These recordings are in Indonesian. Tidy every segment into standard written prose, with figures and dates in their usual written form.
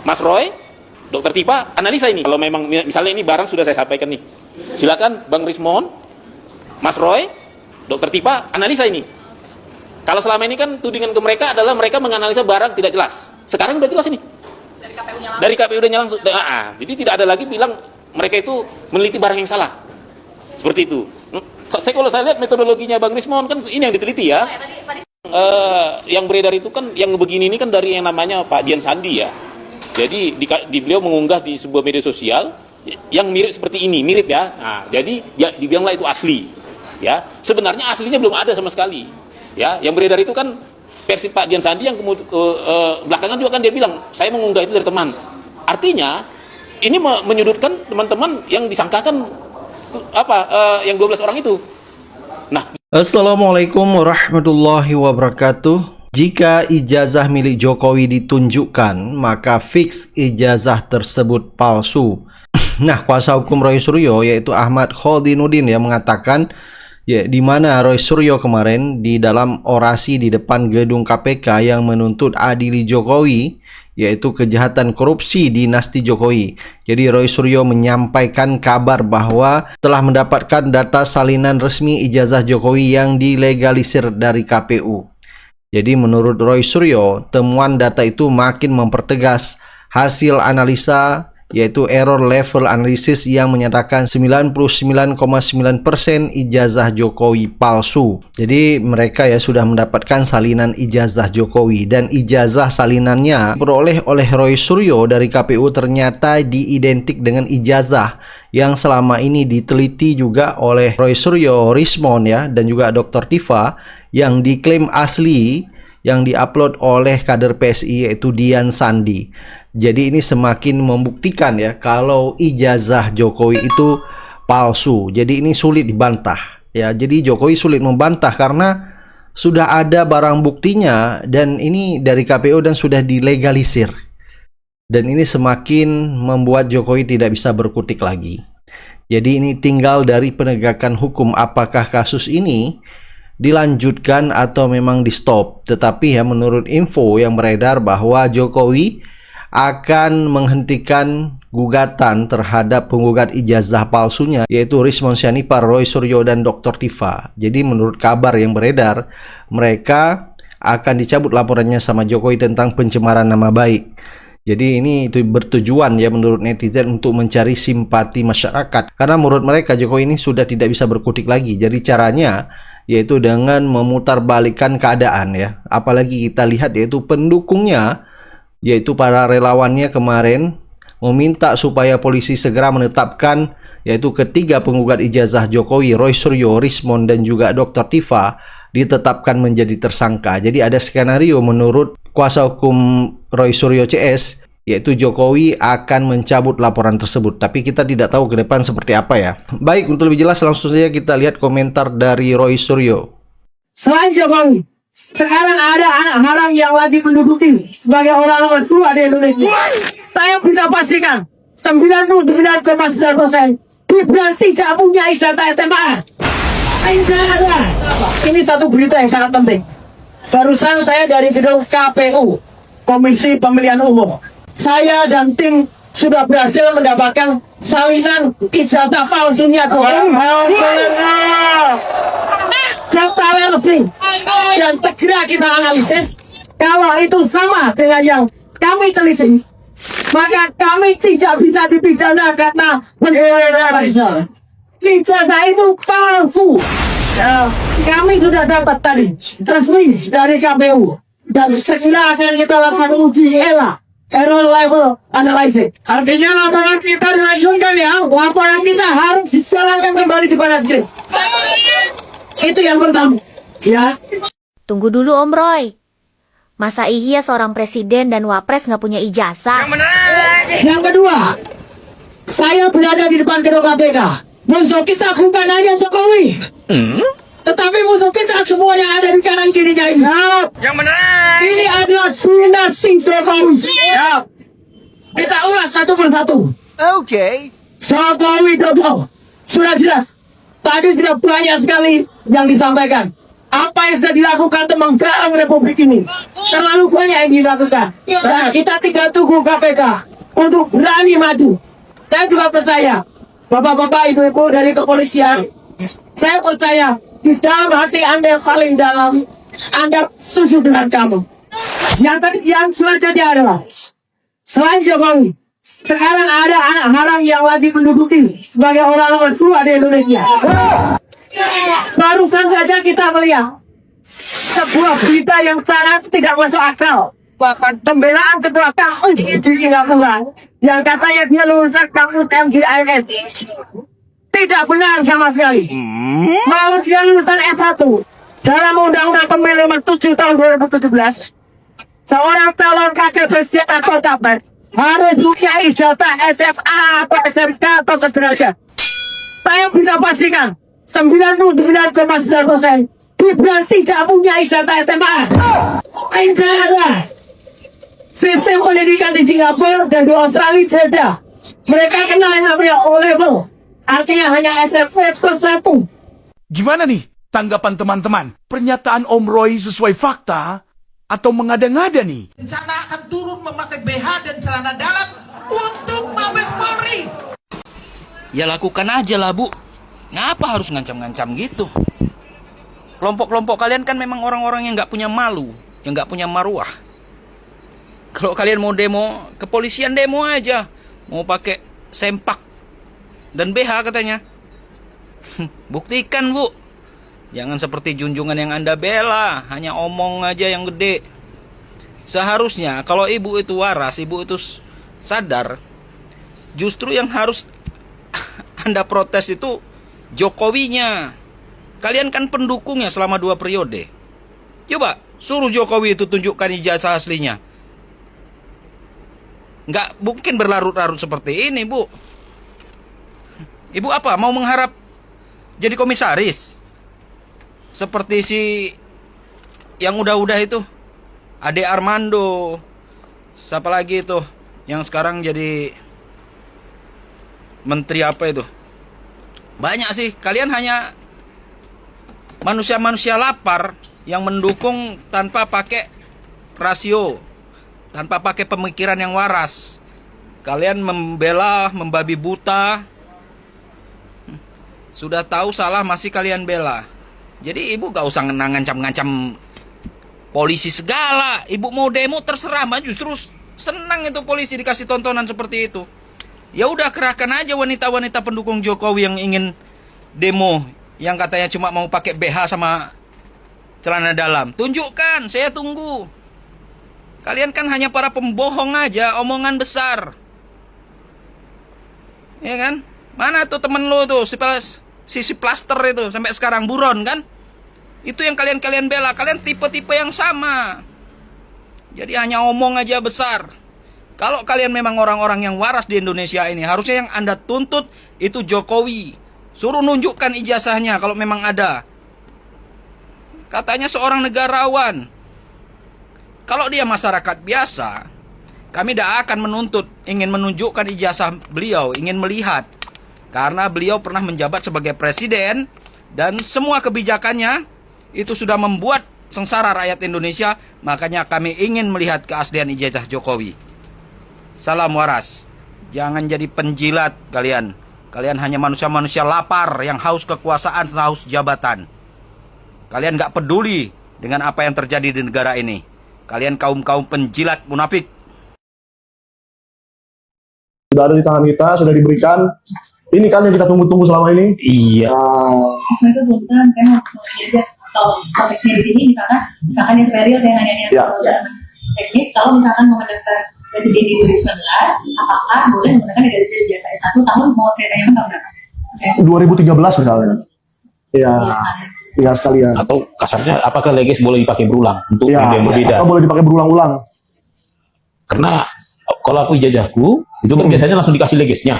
Mas Roy, Dokter Tipa, analisa ini. Kalau memang misalnya ini barang sudah saya sampaikan nih, silakan Bang Rismon, Mas Roy, Dokter Tipa, analisa ini. Kalau selama ini kan tudingan ke mereka adalah mereka menganalisa barang tidak jelas. Sekarang udah jelas ini. Dari KPU-nya langsung. Jadi tidak ada lagi bilang mereka itu meneliti barang yang salah. Seperti itu. Kalau saya lihat metodologinya Bang Rismon kan ini yang diteliti ya. Yang beredar itu kan yang begini ini kan dari yang namanya Pak Dian Sandi ya. Jadi beliau mengunggah di sebuah media sosial yang mirip seperti ini, mirip ya. Nah, jadi ya dibilanglah itu asli. Ya, sebenarnya aslinya belum ada sama sekali. Ya, yang beredar itu kan versi Pak Dian Sandi yang belakangan juga kan dia bilang saya mengunggah itu dari teman. Artinya ini menyudutkan teman-teman yang disangkakan yang 12 orang itu. Nah, Assalamualaikum warahmatullahi wabarakatuh. Jika ijazah milik Jokowi ditunjukkan, maka fix ijazah tersebut palsu. Nah, kuasa hukum Roy Suryo yaitu Ahmad Kholdinudin yang mengatakan di mana Roy Suryo kemarin di dalam orasi di depan gedung KPK yang menuntut adili Jokowi, yaitu kejahatan korupsi dinasti Jokowi. Jadi Roy Suryo menyampaikan kabar bahwa telah mendapatkan data salinan resmi ijazah Jokowi yang dilegalisir dari KPU. Jadi menurut Roy Suryo, temuan data itu makin mempertegas hasil analisa yaitu error level analysis yang menyatakan 99,9% ijazah Jokowi palsu. Jadi mereka ya sudah mendapatkan salinan ijazah Jokowi dan ijazah salinannya diperoleh oleh Roy Suryo dari KPU ternyata diidentik dengan ijazah yang selama ini diteliti juga oleh Roy Suryo, Rismon ya dan juga Dr. Tifa yang diklaim asli yang diupload oleh kader PSI yaitu Dian Sandi. Jadi ini semakin membuktikan ya kalau ijazah Jokowi itu palsu. Jadi ini sulit dibantah ya. Jadi Jokowi sulit membantah karena sudah ada barang buktinya dan ini dari KPU dan sudah dilegalisir. Dan ini semakin membuat Jokowi tidak bisa berkutik lagi. Jadi ini tinggal dari penegakan hukum apakah kasus ini dilanjutkan atau memang di stop. Tetapi ya menurut info yang beredar bahwa Jokowi akan menghentikan gugatan terhadap penggugat ijazah palsunya yaitu Rismon Syahipar, Roy Suryo dan Dr. Tifa. Jadi menurut kabar yang beredar mereka akan dicabut laporannya sama Jokowi tentang pencemaran nama baik. Jadi ini itu bertujuan ya menurut netizen untuk mencari simpati masyarakat karena menurut mereka Jokowi ini sudah tidak bisa berkutik lagi. Jadi caranya yaitu dengan memutarbalikkan keadaan ya. Apalagi kita lihat yaitu pendukungnya yaitu para relawannya kemarin meminta supaya polisi segera menetapkan yaitu ketiga penggugat ijazah Jokowi, Roy Suryo, Rismon dan juga Dr. Tifa ditetapkan menjadi tersangka. Jadi ada skenario menurut kuasa hukum Roy Suryo CS yaitu Jokowi akan mencabut laporan tersebut. Tapi kita tidak tahu ke depan seperti apa ya. Baik, untuk lebih jelas langsung saja kita lihat komentar dari Roy Suryo. Selain Jokowi, sekarang ada anak haram yang lagi menduduki sebagai orang tua di Indonesia. Saya bisa pastikan 99,9% Gibran tidak punya ijazah SMA. Tidak ada. Ini satu berita yang sangat penting. Barusan saya dari gedung KPU, Komisi Pemilihan Umum. Saya dan tim sudah berhasil mendapatkan salinan ijazah palsunya Jokowi. Daftarnya lebih dan segera kita analisis kalau itu sama dengan yang kami teliti maka kami tidak bisa dipidana karena ijazah itu palsu. Kami sudah dapat tadi resmi dari KPU dan segera akan kita lakukan uji error level analysis. Artinya laporan kita dilanjutkan ya, laporan kita harus dijalankan kembali di badan skrip. Itu yang pertama, ya. Tunggu dulu Om Roy. Masa iya seorang presiden dan wapres nggak punya ijazah? Yang kedua, saya berada di depan gedung KPK. Musuh kita bukan hanya Jokowi, tetapi musuh kita semua yang ada di kanan kirinya ini. Yang benar. Ini adalah dinasti Jokowi. Ya. Kita ulas satu persatu. Oke. Jokowi Dodo sudah jelas. Tadi sudah banyak sekali yang disampaikan. Apa yang sudah dilakukan untuk menggalang Republik ini terlalu banyak yang dilakukan. Nah, kita tinggal tunggu KPK untuk berani maju. Saya juga percaya, bapak-bapak, ibu-ibu dari kepolisian, saya percaya di dalam hati Anda yang paling dalam, Anda setuju dengan kamu. Yang selanjutnya adalah selain Jokowi, sekarang ada anak haram yang lagi menduduki sebagai orang-orang tua di Indonesia. Barusan saja kita melihat sebuah berita yang sangat tidak masuk akal. Bahkan pembelaan ketua kampus di Singapura yang katanya dia lulusan kampus MGIS tidak benar sama sekali. Malah dia lulusan S1 dalam Undang-Undang Pemilu Nomor 7 tahun 2017. Seorang calon wakil presiden atau capres harus punya ijazah SMA atau SMK atau sederajat. Saya bisa pastikan 99,9% Gibran tidak punya ijazah SMA. Enggak. Sistem pendidikan di Singapura dan di Australia beda. Mereka kenal yang namanya O-level. Artinya hanya SMP plus 1. Gimana nih tanggapan teman-teman? Pernyataan Om Roy sesuai fakta atau mengada-ngada nih? Rencana akan turun memakai BH dan celana dalam untuk Mabes Polri. Ya lakukan aja lah, Bu. Ngapa harus ngancam-ngancam gitu? Kelompok-kelompok kalian kan memang orang-orang yang nggak punya malu, yang nggak punya maruah. Kalau kalian mau demo, kepolisian demo aja. Mau pakai sempak dan BH katanya. Buktikan, Bu. Jangan seperti junjungan yang Anda bela, hanya omong aja yang gede. Seharusnya kalau ibu itu waras, ibu itu sadar, justru yang harus Anda protes itu Jokowinya. Kalian kan pendukungnya selama 2 periode. Coba suruh Jokowi itu tunjukkan ijazah aslinya. Nggak mungkin berlarut-larut seperti ini, Bu. Ibu apa? Mau mengharap jadi komisaris? Seperti si yang udah-udah itu, Ade Armando. Siapa lagi itu yang sekarang jadi menteri apa itu? Banyak sih. Kalian hanya manusia-manusia lapar yang mendukung tanpa pakai rasio, tanpa pakai pemikiran yang waras. Kalian membela, membabi buta. Sudah tahu salah masih kalian bela. Jadi ibu gak usah ngancam-ngancam polisi segala. Ibu mau demo terserah, justru senang itu polisi dikasih tontonan seperti itu. Ya udah, kerahkan aja wanita-wanita pendukung Jokowi yang ingin demo, yang katanya cuma mau pakai BH sama celana dalam. Tunjukkan, saya tunggu. Kalian kan hanya para pembohong aja, omongan besar. Ya kan? Mana tuh temen lo tuh, si plaster itu sampai sekarang buron kan? Itu yang kalian bela. Kalian tipe-tipe yang sama. Jadi hanya omong aja besar. Kalau kalian memang orang-orang yang waras di Indonesia ini, harusnya yang Anda tuntut itu Jokowi. Suruh nunjukkan ijazahnya kalau memang ada. Katanya seorang negarawan. Kalau dia masyarakat biasa, kami tidak akan menuntut, ingin menunjukkan ijazah beliau, ingin melihat. Karena beliau pernah menjabat sebagai presiden dan semua kebijakannya itu sudah membuat sengsara rakyat Indonesia. Makanya kami ingin melihat keaslian ijazah Jokowi. Salam waras. Jangan jadi penjilat kalian. Kalian hanya manusia-manusia lapar yang haus kekuasaan, haus jabatan. Kalian gak peduli dengan apa yang terjadi di negara ini. Kalian kaum-kaum penjilat munafik. Sudah ada di tangan kita, sudah diberikan. Ini kan yang kita tunggu-tunggu selama ini. Iya. Saya itu kebetulan saya mau aja atau konteksnya di sini misalkan yang superior saya nanya Ya. teknis, kalau misalkan mau mendaftar presiden di 2019, apakah boleh menggunakan ijazah S1 tahun, mau saya tanya tahun berapa? 2013 misalnya. Iya. Iya sekalian. Atau kasarnya apakah leges boleh dipakai berulang untuk Ya, yang berbeda? atau boleh dipakai berulang-ulang. Karena kalau aku ijazahku itu kan biasanya langsung dikasih legesnya.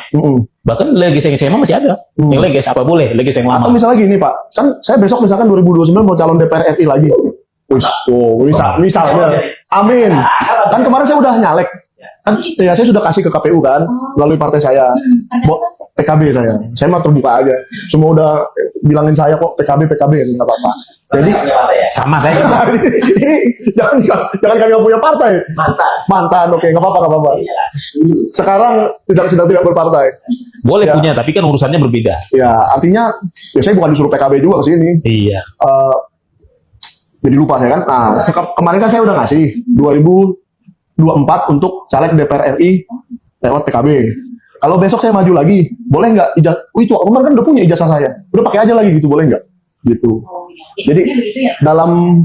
Bahkan leges yang SMA masih ada. Yang leges apa boleh? Leges yang lama. Atau misalnya gini Pak, kan saya besok misalkan 2029 mau calon DPR RI lagi. Misalnya. Amin. Kan kemarin saya udah nyalek. Kan ya saya sudah kasih ke KPU kan melalui partai saya. PKB saya. Saya mah terbuka aja. Semua udah bilangin saya kok PKB nggak apa-apa. Jadi Sama saya. jangan kami punya partai. Mantan, oke, nggak apa-apa. Sekarang sedang tidak berpartai. Boleh Ya. punya, tapi kan urusannya berbeda. Ya, artinya ya saya bukan disuruh PKB juga ke sini. Iya. Jadi lupa saya kan. Nah, kemarin kan saya udah ngasih 2024 untuk caleg DPR RI lewat PKB. Kalau besok saya maju lagi, boleh nggak itu kemarin kan udah punya ijazah saya. Udah pakai aja lagi gitu, boleh nggak? Gitu. Jadi dalam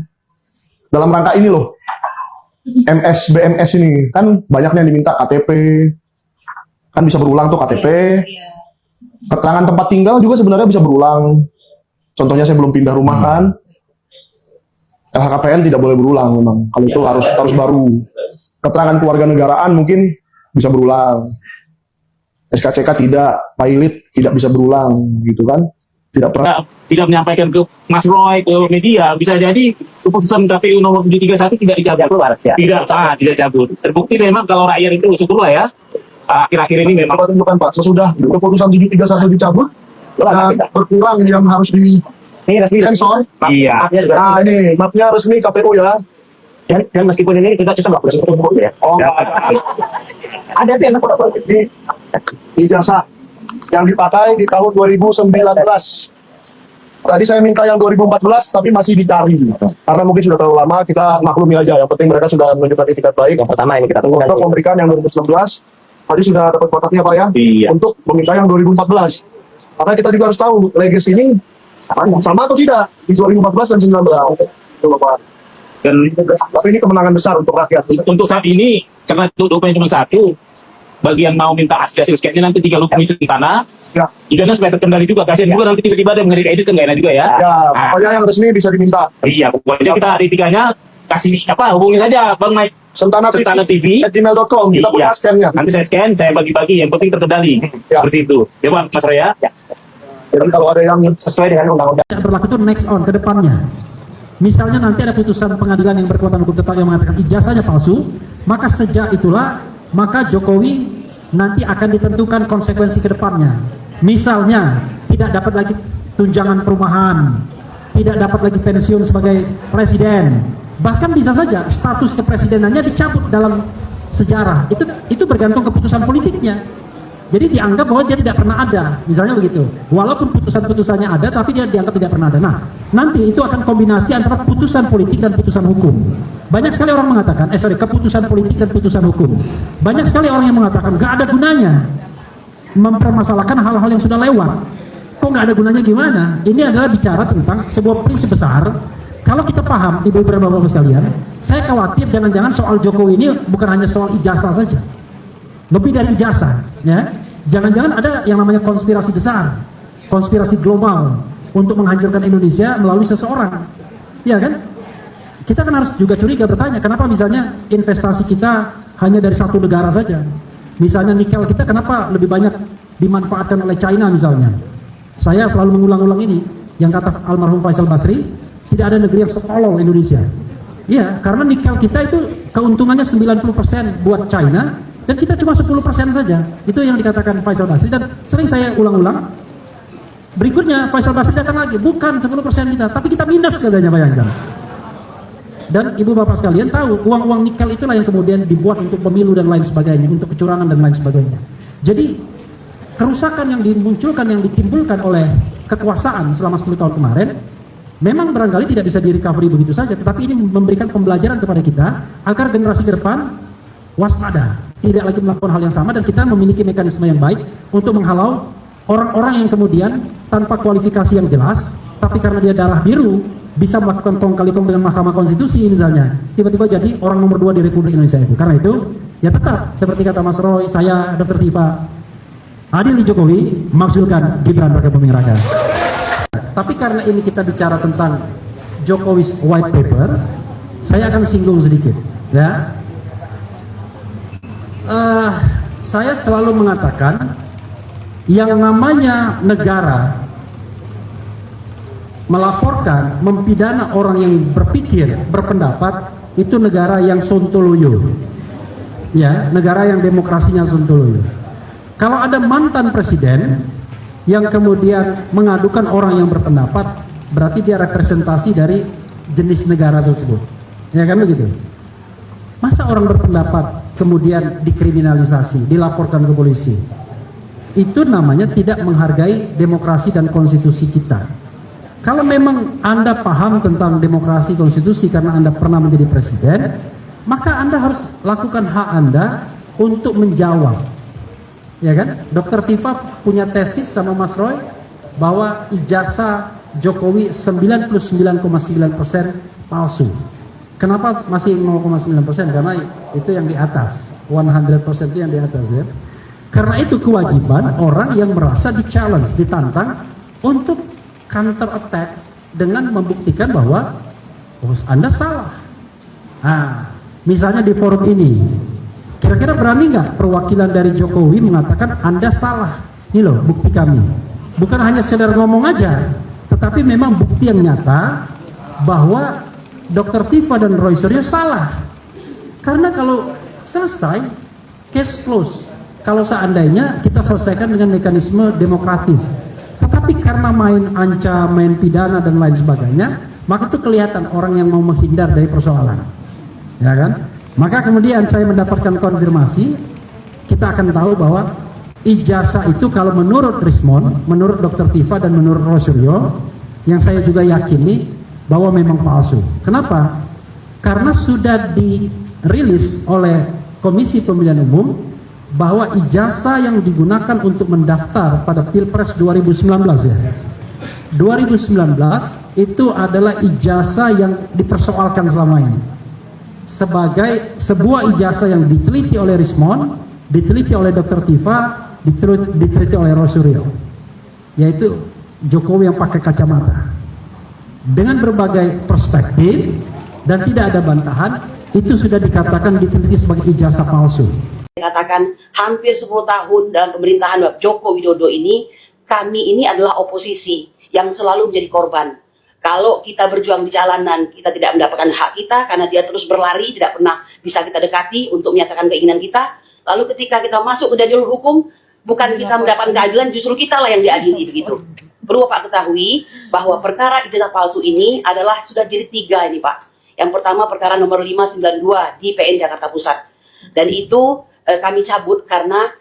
rangka ini loh, BMS ini kan banyaknya yang diminta KTP, kan bisa berulang tuh KTP. Keterangan tempat tinggal juga sebenarnya bisa berulang. Contohnya saya belum pindah rumah kan. LHKPN tidak boleh berulang memang. Kalau itu harus baru. Keterangan keluarga negaraan mungkin bisa berulang. SKCK tidak, pilot tidak bisa berulang gitu kan. Tidak menyampaikan ke Mas Roy, ke media, bisa jadi keputusan KPU nomor 731 tidak dicabut. Tidak cabut. Terbukti memang kalau rakyat itu syukurlah ya. Akhir-akhir ini memang Bapak tunjukkan Pak, sesudah keputusan 731 dicabut, berkurang yang harus di sensor. iya. Nah ini mapnya resmi KPU ya. Dan meskipun ini kita nggak boleh sebut ya. Ada yang di Ijazah yang dipakai di tahun 2019. Tadi saya minta yang 2014 tapi masih dicari. Karena mungkin sudah terlalu lama, kita maklumi aja. Yang penting mereka sudah menunjukkan etikat baik. yang pertama ini kita tunggu Untuk memberikan yang 2019, tadi sudah dapat kotaknya Pak ya. Iya. Untuk meminta yang 2014. Karena kita juga harus tahu legacy ini sama atau tidak di 2014 dan 2019. Itu Bapak. Dan Tapi ini kemenangan besar untuk rakyat. untuk saat ini karena dokumen cuma satu, bagi yang mau minta hasil sketnya nanti 3 komisi di tanah. Ya. Idenya supaya terkendali juga. Kasian juga nanti tiba-tiba ada yang ngedit kan nggak enak juga ya. Ya, pokoknya yang resmi bisa diminta. Iya, pokoknya kita di tiganya kasih hubungi saja Bang Mike. Sentana TV @gmail.com. Kita punya Iya. scan-nya. Nanti saya scan, saya bagi-bagi, yang penting terkendali. Ya. Seperti itu. Ya Bang, Mas Roy ya. Jadi kalau ada yang Sesuai dengan undang-undang. Tidak berlaku itu next on ke depannya. Misalnya nanti ada putusan pengadilan yang berkekuatan hukum tetap yang mengatakan ijazahnya palsu, maka sejak itulah maka Jokowi nanti akan ditentukan konsekuensi ke depannya. Misalnya tidak dapat lagi tunjangan perumahan, tidak dapat lagi pensiun sebagai presiden, bahkan bisa saja status kepresidenannya dicabut dalam sejarah. Itu bergantung keputusan politiknya. Jadi dianggap bahwa dia tidak pernah ada, misalnya begitu. Walaupun putusan-putusannya ada, tapi dia dianggap tidak pernah ada. Nah, nanti itu akan kombinasi antara putusan politik dan putusan hukum. Banyak sekali orang mengatakan, keputusan politik dan putusan hukum. Banyak sekali orang yang mengatakan, gak ada gunanya mempermasalahkan hal-hal yang sudah lewat. Kok gak ada gunanya gimana? Ini adalah bicara tentang sebuah prinsip besar. Kalau kita paham, ibu-ibu dan bapak-bapak sekalian, saya khawatir jangan-jangan soal Jokowi ini bukan hanya soal ijazah saja. Lebih dari ijazah, ya. Jangan-jangan ada yang namanya konspirasi besar, konspirasi global untuk menghancurkan Indonesia melalui seseorang, ya kan? Kita kan harus juga curiga bertanya, kenapa misalnya investasi kita hanya dari satu negara saja? Misalnya nikel kita kenapa lebih banyak dimanfaatkan oleh China misalnya? Saya selalu mengulang-ulang ini, yang kata almarhum Faisal Basri, tidak ada negeri yang setolol Indonesia. Iya, karena nikel kita itu keuntungannya 90% buat China, dan kita cuma 10% saja. Itu yang dikatakan Faisal Basri, dan sering saya ulang-ulang. Berikutnya Faisal Basri datang lagi, bukan 10% kita, tapi kita minus katanya, bayangkan. Dan ibu bapak sekalian tahu, uang-uang nikel itulah yang kemudian dibuat untuk pemilu dan lain sebagainya, untuk kecurangan dan lain sebagainya. Jadi kerusakan yang dimunculkan, yang ditimbulkan oleh kekuasaan selama 10 tahun kemarin, memang barangkali tidak bisa di-recovery begitu saja, tetapi ini memberikan pembelajaran kepada kita agar generasi ke depan waspada, tidak lagi melakukan hal yang sama, dan kita memiliki mekanisme yang baik untuk menghalau orang-orang yang kemudian tanpa kualifikasi yang jelas, tapi karena dia darah biru bisa melakukan kong kali kong dengan Mahkamah Konstitusi misalnya, tiba-tiba jadi orang nomor 2 di Republik Indonesia itu. Karena itu ya tetap seperti kata Mas Roy, saya Dr. Tifa, adil di Jokowi, makzulkan Gibran Raka Buming Raka. Tapi karena ini kita bicara tentang Jokowi's white paper, saya akan singgung sedikit, ya. Saya selalu mengatakan yang namanya negara melaporkan, mempidana orang yang berpikir, berpendapat, itu negara yang sontoloyo, ya, negara yang demokrasinya sontoloyo. Kalau ada mantan presiden yang kemudian mengadukan orang yang berpendapat, berarti dia representasi dari jenis negara tersebut. Ya kan begitu? Masa orang berpendapat kemudian dikriminalisasi, dilaporkan ke polisi? Itu namanya tidak menghargai demokrasi dan konstitusi kita. Kalau memang Anda paham tentang demokrasi konstitusi karena Anda pernah menjadi presiden, maka Anda harus lakukan hak Anda untuk menjawab. Ya kan? Dr. Tifa punya tesis sama Mas Roy bahwa ijazah Jokowi 99,9% palsu. Kenapa masih 0,9%? Karena itu yang di atas, 100% itu yang di atas ya. Karena itu kewajiban orang yang merasa di-challenge, ditantang untuk counter attack dengan membuktikan bahwa Anda salah. Nah, misalnya di forum ini, kira-kira berani nggak perwakilan dari Jokowi mengatakan Anda salah? Ini loh bukti kami. Bukan hanya sekedar ngomong aja, tetapi memang bukti yang nyata bahwa Dr. Tifa dan Roy Suryo salah. Karena kalau selesai, case close. Kalau seandainya kita selesaikan dengan mekanisme demokratis. Tetapi karena main ancam, main pidana dan lain sebagainya, maka itu kelihatan orang yang mau menghindar dari persoalan. Ya kan? Maka kemudian saya mendapatkan konfirmasi, kita akan tahu bahwa ijazah itu kalau menurut Rismon, menurut Dr. Tifa dan menurut Roy Suryo, yang saya juga yakini bahwa memang palsu. Kenapa? Karena sudah dirilis oleh Komisi Pemilihan Umum bahwa ijazah yang digunakan untuk mendaftar pada Pilpres 2019 ya. 2019 itu adalah ijazah yang dipersoalkan selama ini. Sebagai sebuah ijazah yang diteliti oleh Rismon, diteliti oleh Dr. Tifa, diteliti oleh Roy Suryo. Yaitu Jokowi yang pakai kacamata. Dengan berbagai perspektif dan tidak ada bantahan, itu sudah dikatakan diteliti sebagai ijazah palsu. Katakan hampir 10 tahun dalam pemerintahan Bapak Joko Widodo ini, kami ini adalah oposisi yang selalu menjadi korban. Kalau kita berjuang di jalanan, kita tidak mendapatkan hak kita karena dia terus berlari, tidak pernah bisa kita dekati untuk menyatakan keinginan kita. Lalu ketika kita masuk ke jalur hukum, bukan kita mendapatkan keadilan, justru kita lah yang diadili begitu. Perlu Pak ketahui bahwa perkara ijazah palsu ini adalah sudah jilid 3 ini Pak. Yang pertama perkara nomor 592 di PN Jakarta Pusat. Dan itu kami cabut karena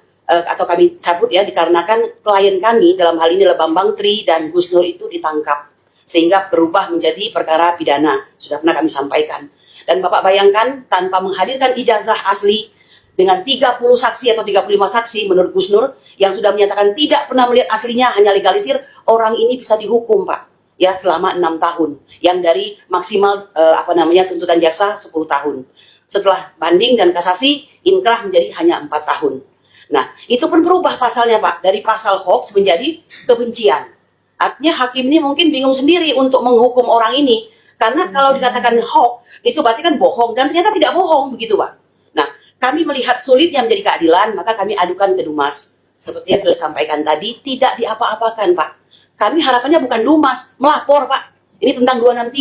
kami cabut ya dikarenakan klien kami dalam hal ini adalah Bambang Tri dan Gus Nur itu ditangkap. Sehingga berubah menjadi perkara pidana. Sudah pernah kami sampaikan. Dan Bapak bayangkan tanpa menghadirkan ijazah asli dengan 30 saksi atau 35 saksi menurut Gus Nur yang sudah menyatakan tidak pernah melihat aslinya, hanya legalisir, orang ini bisa dihukum Pak ya selama 6 tahun yang dari maksimal tuntutan jaksa 10 tahun. Setelah banding dan kasasi, inkrah menjadi hanya 4 tahun. Nah, itu pun berubah pasalnya Pak, dari pasal hoax menjadi kebencian. Artinya hakim ini mungkin bingung sendiri untuk menghukum orang ini karena kalau dikatakan hoax itu berarti kan bohong dan ternyata tidak bohong begitu Pak. Nah, kami melihat sulitnya menjadi keadilan, maka kami adukan ke Dumas. Seperti yang sudah disampaikan tadi, tidak diapa-apakan, Pak. Kami harapannya bukan Dumas, melapor, Pak. Ini tentang 263.